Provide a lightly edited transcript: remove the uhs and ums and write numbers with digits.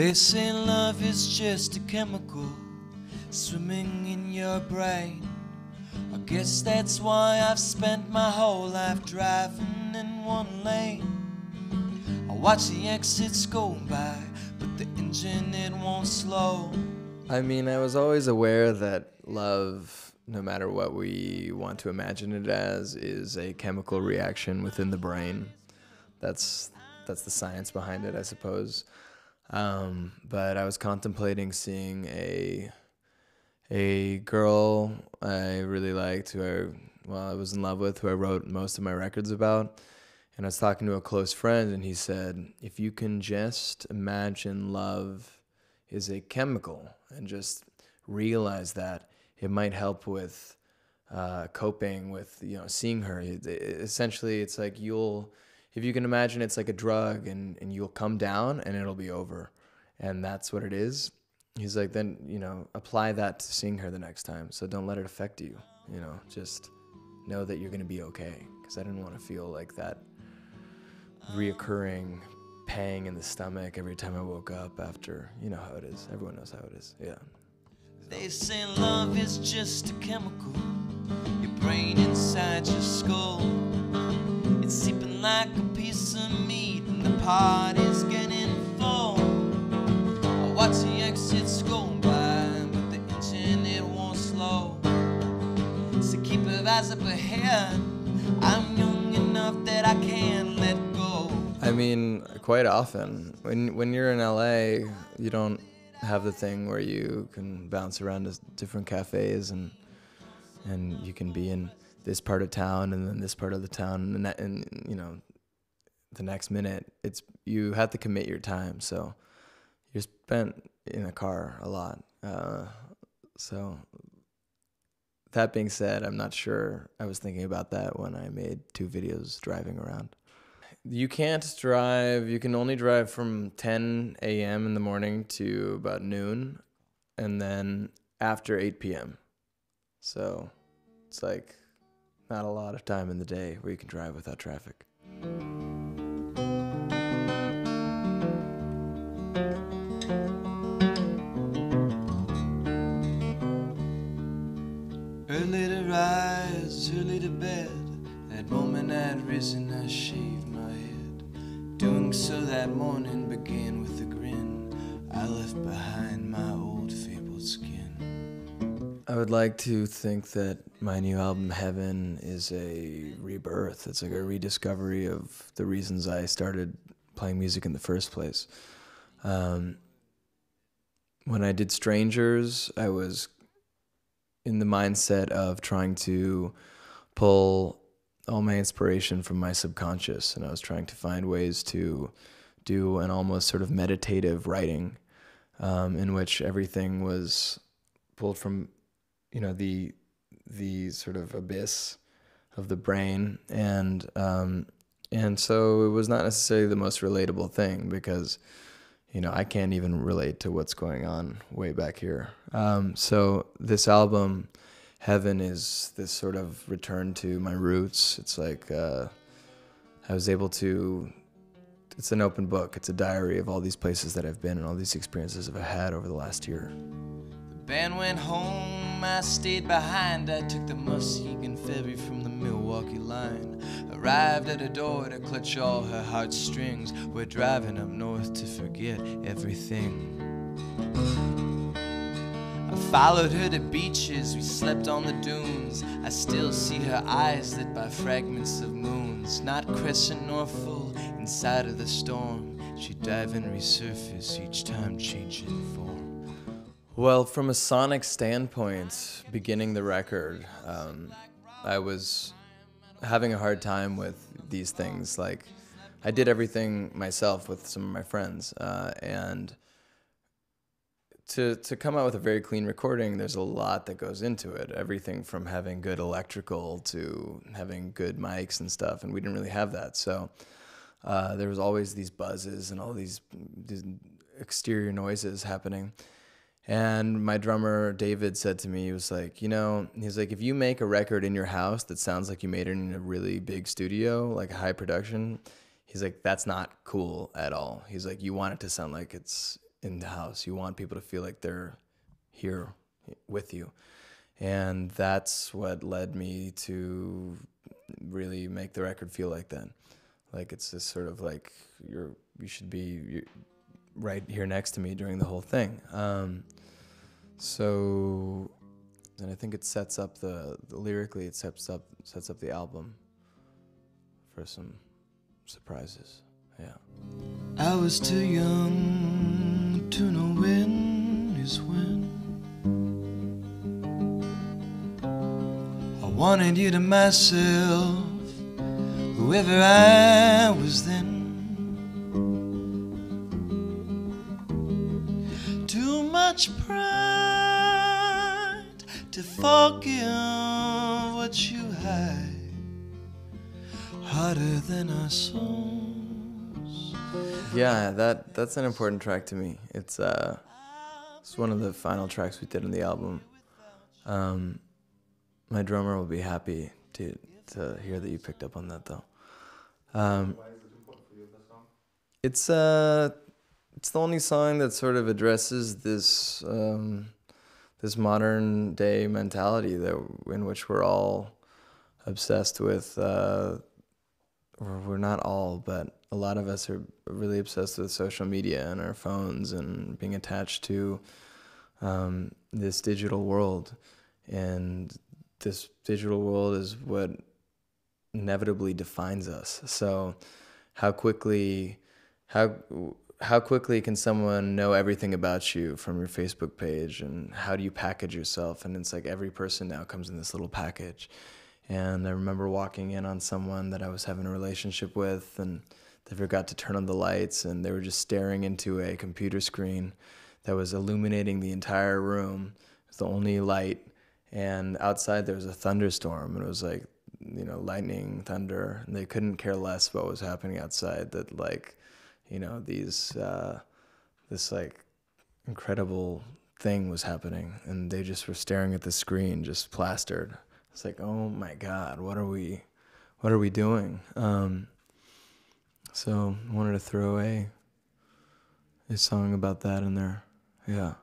They say love is just a chemical swimming in your brain. I guess that's why I've spent my whole life driving in one lane. I watch the exits go by, but the engine, it won't slow. I mean, I was always aware that love, no matter what we want to imagine it as, is a chemical reaction within the brain. That's the science behind it, I suppose. But I was contemplating seeing a girl I really liked, who I was in love with, who I wrote most of my records about. And I was talking to a close friend, and he said, if you can just imagine love is a chemical and just realize that, it might help with coping with, seeing her. Essentially, it's like if you can imagine it's like a drug, and you'll come down and it'll be over. And that's what it is. He's like, then, apply that to seeing her the next time. So don't let it affect you, just know that you're going to be okay. Because I didn't want to feel like that reoccurring pang in the stomach every time I woke up after, how it is. Everyone knows how it is, yeah. They say love is just a chemical, your brain inside your skull. It's seeping like a piece of meat, and the party's getting full. I watch the exits go by, but the engine, it won't slow. So keep your eyes up ahead, I'm young enough that I can't let go. I mean, quite often, when you're in LA, you don't have the thing where you can bounce around to different cafes and you can be in this part of town and then this part of the town, and the next minute you have to commit your time, so you're spent in a car a lot. So that being said, I'm not sure I was thinking about that when I made 2 videos driving around. You can't drive, you can only drive from 10 a.m. in the morning to about noon, and then after 8 p.m. So it's like not a lot of time in the day where you can drive without traffic. Early to rise, early to bed. That moment I'd risen, I shaved my head. Doing so that morning began with a grin. I left behind my old fabled skin. I would like to think that my new album, Heaven, is a rebirth. It's like a rediscovery of the reasons I started playing music in the first place. When I did Strangers, I was in the mindset of trying to pull all my inspiration from my subconscious, and I was trying to find ways to do an almost sort of meditative writing, in which everything was pulled from, the sort of abyss of the brain, and so it was not necessarily the most relatable thing because, I can't even relate to what's going on way back here. So this album, Heaven, is this sort of return to my roots. It's like I was able to, it's an open book. It's a diary of all these places that I've been and all these experiences I've had over the last year. The band went home, I stayed behind. I took the Muskegon ferry from the Milwaukee line. Arrived at her door to clutch all her heartstrings. We're driving up north to forget everything. I followed her to beaches, we slept on the dunes. I still see her eyes lit by fragments of moons. Not crescent nor full, inside of the storm. She'd dive and resurface, each time changing form. Well, from a sonic standpoint, beginning the record, I was having a hard time with these things. Like, I did everything myself with some of my friends, and to come out with a very clean recording, there's a lot that goes into it. Everything from having good electrical to having good mics and stuff, and we didn't really have that. So there was always these buzzes and all these exterior noises happening. And my drummer, David, said to me, he was like, if you make a record in your house that sounds like you made it in a really big studio, like a high production, he's like, that's not cool at all. He's like, you want it to sound like it's in the house. You want people to feel like they're here with you. And that's what led me to really make the record feel like that. Like it's this sort of like you should be right here next to me during the whole thing. So, and I think it sets up lyrically, it sets up the album for some surprises. Yeah. I was too young to know when is when. I wanted you to myself, whoever I was then. Too much pride to forgive what you hide, harder than our souls. Yeah, that's an important track to me. It's one of the final tracks we did on the album. My drummer will be happy to hear that you picked up on that, though. Why is it important for you, this song? It's the only song that sort of addresses this this modern day mentality in which we're all obsessed with. Or we're not all, but a lot of us are really obsessed with social media and our phones and being attached to this digital world. And this digital world is what inevitably defines us. So how quickly can someone know everything about you from your Facebook page, and how do you package yourself? And it's like every person now comes in this little package. And I remember walking in on someone that I was having a relationship with, and they forgot to turn on the lights, and they were just staring into a computer screen that was illuminating the entire room. It was the only light, and outside there was a thunderstorm, and it was like, lightning, thunder, and they couldn't care less what was happening outside. That like, this like incredible thing was happening, and they just were staring at the screen, just plastered. It's like, oh my God, what are we doing? So I wanted to throw a song about that in there. Yeah.